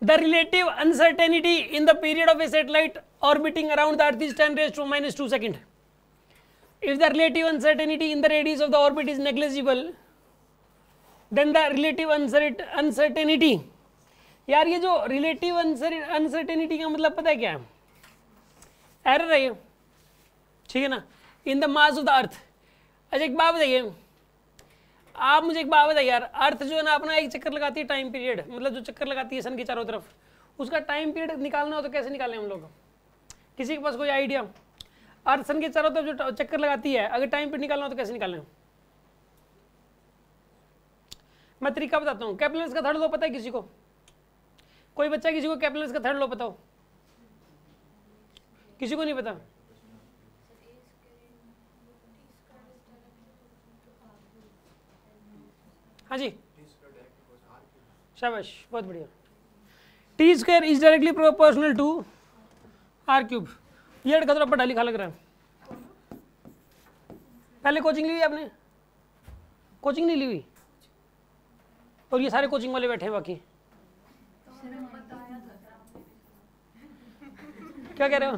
The relative uncertainty in the period of a satellite orbiting around the Earth is 10⁻² second. If the relative uncertainty in the radius of the orbit is negligible, then the relative uncertainty, यार ये जो relative uncertainty का मतलब पता है क्या है? Error है ये, ठीक है ना, in the mass of the अर्थ. अच्छा एक बात बताइए, आप मुझे एक बात बताइए यार, अर्थ जो है ना अपना एक चक्कर लगाती है टाइम पीरियड, मतलब जो चक्कर लगाती है सन के चारों तरफ, उसका टाइम पीरियड निकालना हो तो कैसे निकालें हम लोग? किसी के पास कोई आइडिया? अर्थ सन के चारों तरफ जो चक्कर लगाती है, अगर टाइम पीरियड निकालना हो तो कैसे निकालें? मैं तरीका बताता हूँ. केपलर्स का थर्ड लॉ पता है किसी को? कोई बच्चा किसी को केपलर्स का थर्ड लॉ पता हो? किसी को नहीं पता? हाँ जी, शाबाश, बहुत बढ़िया. T square is directly proportional to R cube. ये खतरा पढ़ा लिखा लग रहा है. पहले कोचिंग ली हुई आपने? कोचिंग नहीं ली हुई? और ये सारे कोचिंग वाले बैठे हैं बाकी. क्या कह रहे हो?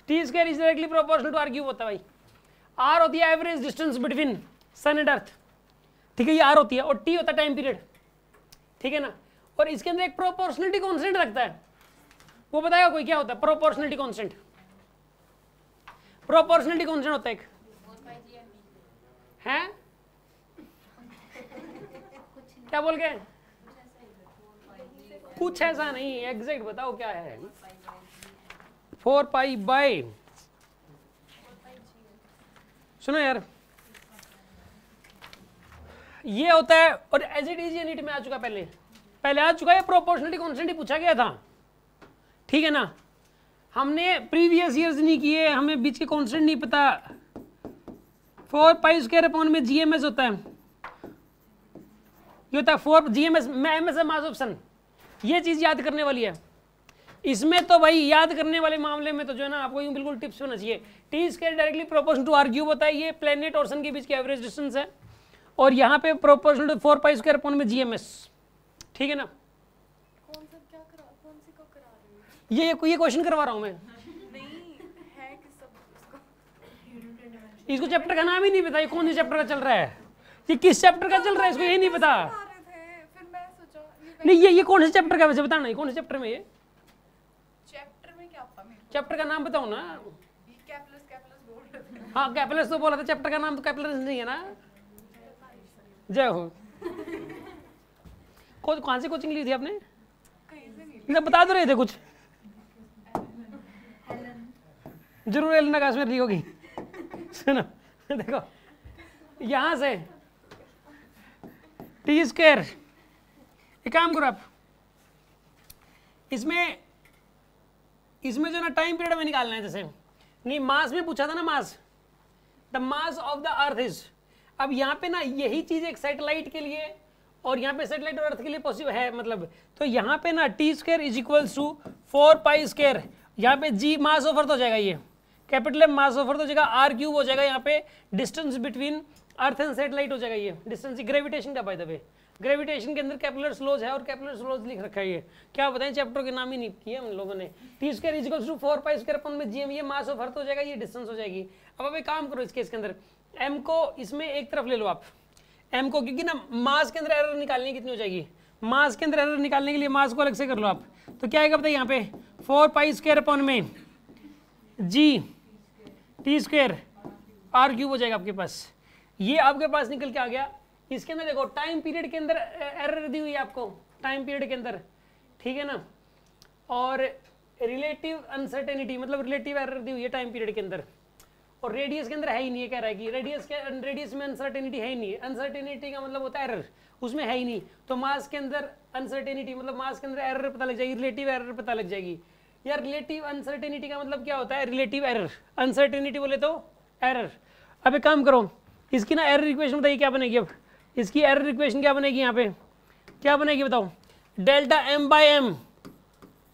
T square is directly proportional to R cube होता है भाई. आर होती है average distance between sun and earth, ठीक है, ये आर होती है, और टी होता है टाइम पीरियड, ठीक है ना. और इसके अंदर एक प्रोपोर्शनलिटी कांस्टेंट रखता है, वो बताएगा कोई क्या होता है? Proportionality constant. प्रोपोर्शनलिटी कांस्टेंट होता है एक, हैं क्या बोल गए? कुछ ऐसा नहीं, एग्जैक्ट बताओ क्या है? 4 पाई बाय, सुनो यार, ये होता है. और एज इट इज ये नीट में आ चुका, पहले आ चुका है. प्रोपोर्शनलिटी कांस्टेंट ही पूछा गया था, ठीक है ना. हमने प्रीवियस ईयर्स नहीं किए, हमें बीच के कांस्टेंट नहीं पता. 4 पाई स्क्वायर अपॉन में जीएमएस होता है, ये होता है 4 जीएमएस में एमएस है मास ऑफ सन. ये चीज याद करने वाली है इसमें. तो भाई याद करने वाले मामले में तो जो है ना आपको यूं बिल्कुल टिप्स होना चाहिए. T square directly proportional to R cube होता है, ये प्लेनेट और सन के बीच की एवरेज डिस्टेंस है, और यहाँ पे proportional to 4 pi square upon में जीएमएस, ठीक है ना. कौन सी को करा रहे हो? ये क्वेश्चन करवा रहा हूँ मैं. नहीं है कि सब इसको चैप्टर का नाम ही नहीं पता, ये कौन से चैप्टर का चल रहा है, ये किस चैप्टर का चल रहा है, इसको ये नहीं पता. फिर मैं सोचा नहीं ये कौन से चैप्टर का, वैसे बताना, ये कौन से चैप्टर में? ये चैप्टर में क्या पता? चैप्टर का नाम बताओ ना. कैपलस बोल रहे थे. हाँ कैपलस तो बोला था, चैप्टर का नाम तो कैपलस नहीं है ना. जय हो. कौन सी कोचिंग ली थी आपने? कहीं से नहीं. मतलब बता तो रहे थे कुछ. जरूर एलेना काश्मीर ली होगी. सुनो देखो, यहां से टी स्क्वायर, एक काम करो आप, इसमें जो ना टाइम पीरियड में निकालना है. जैसे नहीं मास में पूछा था ना, mass, the mass of the earth is. अब यहाँ पे ना यही चीज एक सैटेलाइट के लिए और यहाँ पे सैटेलाइट और अर्थ के लिए पॉसिबल है, मतलब तो यहाँ पे ना T square is equals to 4 pi square, यहाँ पे जी मास ऑफ अर्थ हो जाएगा, ये capital M mass of earth हो जाएगा, आर क्यूब हो जाएगा, यहाँ पे distance between earth and satellite हो जाएगा, ये डिस्टेंस ग्रेविटेशन का. बाय द वे ग्रेविटेशन के अंदर केपलर्स लॉज है, और केपलर्स लॉज लिख रखा है. ये क्या बताएं, चैप्टर के नाम ही नहीं किए हम लोगों ने. T square is equals to 4 pi square upon में जीएम, ये मास ऑफ अर्थ हो जाएगा, ये डिस्टेंस हो जाएगी. अब एक काम करो, इस केस के अंदर एम को इसमें एक तरफ ले लो आप, एम को, क्योंकि ना मास के अंदर एरर निकालने कितनी हो जाएगी, मास के अंदर एरर निकालने के लिए मास को अलग से कर लो आप. तो क्या आएगा बताइए, यहाँ पे 4 पाई स्क्वायर अपॉन में G T square R cube हो जाएगा आपके पास. ये आपके पास निकल के आ गया. इसके अंदर देखो टाइम पीरियड के अंदर एरर दी हुई है आपको, टाइम पीरियड के अंदर, ठीक है ना. और रिलेटिव अनसर्टेनिटी मतलब रिलेटिव एरर दी हुई है टाइम पीरियड के अंदर, और रेडियस के अंदर है ही नहीं. ये कह रहा है कि रेडियस में अनसर्टेनिटी है ही नहीं. अनसर्टेनिटी का मतलब होता है एरर, उसमें है ही नहीं. तो मास के अंदर अनसर्टेनिटी मतलब मास के अंदर एरर पता लग जाएगी, रिलेटिव एरर पता लग जाएगी. यार रिलेटिव अनसर्टेनिटी का मतलब क्या होता है? Relative error. अनसर्टेनिटी बोले तो एरर. अब एक काम करो, इसकी ना एरर इक्वेशन बताइए क्या बनेगी. अब इसकी एरर इक्वेशन क्या बनेगी, यहाँ पे क्या बनेगी बताओ. Delta M by M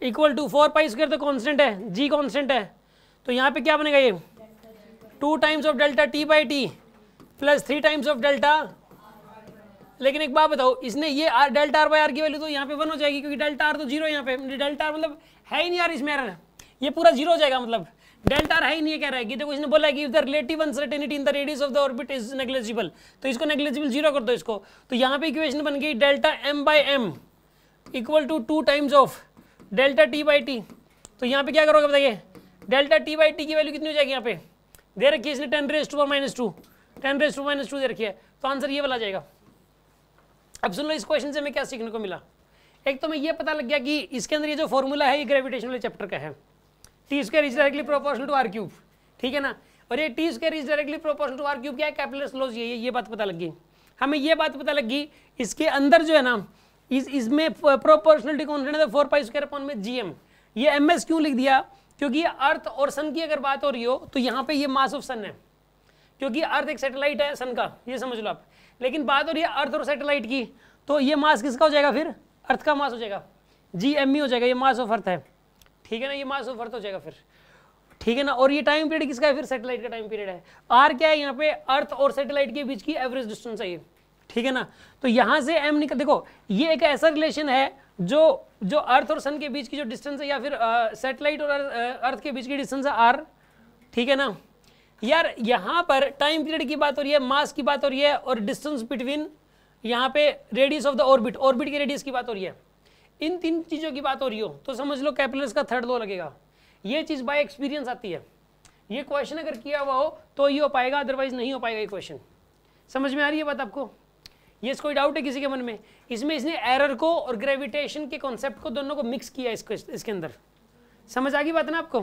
equal to 4 pi square तो कांस्टेंट है, जी कांस्टेंट है, तो यहाँ पे क्या बनेगा, ये 2 times of delta T by T plus 3 times of delta लेकिन एक बात बताओ, इसने ये डेल्टा आर बाई आर की वैल्यू तो यहाँ पे 1 हो जाएगी, क्योंकि डेल्टा आर तो 0 यहाँ पे, डेल्टा आर मतलब है ही नहीं यार इसमें एरर, ये पूरा 0 हो जाएगा, मतलब डेल्टा आर है ही नहीं है, कह रहा है कि देखो इसने बोला है कि the relative uncertainty in the radius of the orbit is negligible, तो इसको नेग्लिजिबल 0 कर दो इसको, तो यहाँ पे इक्वेशन बन गई delta M by M equal to 2 times of delta T by T. तो यहाँ पे क्या करोगे बताइए, डेल्टा टी बाई टी की वैल्यू कितनी हो जाएगी, यहाँ पे दे रखी है इसने 10⁻⁻², 10⁻⁻² दे रखी है, तो आंसर ये वाला जाएगा। अब सुन लो इस क्वेश्चन से हमें क्या सीखने को मिला, एक तो हमें ये पता लग गया कि इसके अंदर ये जो फॉर्मूला है ये ग्रेविटेशन वाले चैप्टर का है, T square is directly proportional to R cube, ठीक है ना, और ये T square is directly proportional to R cube क्या है, कैपिलस लॉज, ये बात पता लग गई हमें, ये बात पता लग गई इसके अंदर जो है ना इसमें प्रोपोर्शनलिटी कांस्टेंट है 4π² ये एमएस क्यों लिख दिया, क्योंकि अर्थ और सन की अगर बात हो रही हो तो यहाँ पे ये मास ऑफ सन है, क्योंकि अर्थ एक सैटेलाइट है सन का, ये समझ लो आप, लेकिन बात हो रही है अर्थ और सैटेलाइट की, तो ये मास किसका हो जाएगा, फिर अर्थ का मास हो जाएगा, GME हो जाएगा, ये मास ऑफ अर्थ है, ठीक है ना, ये मास ऑफ अर्थ हो जाएगा फिर, ठीक है ना, और ये टाइम पीरियड किसका है, फिर सैटेलाइट का टाइम पीरियड है, आर क्या है यहाँ पे, अर्थ और सैटेलाइट के बीच की एवरेज डिस्टेंस है ये, ठीक है ना, तो यहाँ से एम निकल, देखो ये एक ऐसा रिलेशन है जो अर्थ और सन के बीच की जो डिस्टेंस है, या फिर सैटेलाइट और अर्थ के बीच की डिस्टेंस है आर, ठीक है ना यार, यहाँ पर टाइम पीरियड की बात हो रही है, मास की बात हो रही है, और डिस्टेंस बिटवीन यहाँ पे radius of the orbit, orbit की रेडियस की बात हो रही है, इन 3 चीज़ों की बात हो रही हो तो समझ लो कैपिलस का थर्ड लॉ लगेगा, ये चीज़ बाय एक्सपीरियंस आती है, ये क्वेश्चन अगर किया हुआ हो तो ये हो पाएगा, अदरवाइज नहीं हो पाएगा ये क्वेश्चन, समझ में आ रही है बात आपको, ये कोई डाउट है किसी के मन में, इसमें इसने एरर को और ग्रेविटेशन के कॉन्सेप्ट को दोनों को मिक्स किया इसके अंदर, समझ आ गई बात ना आपको।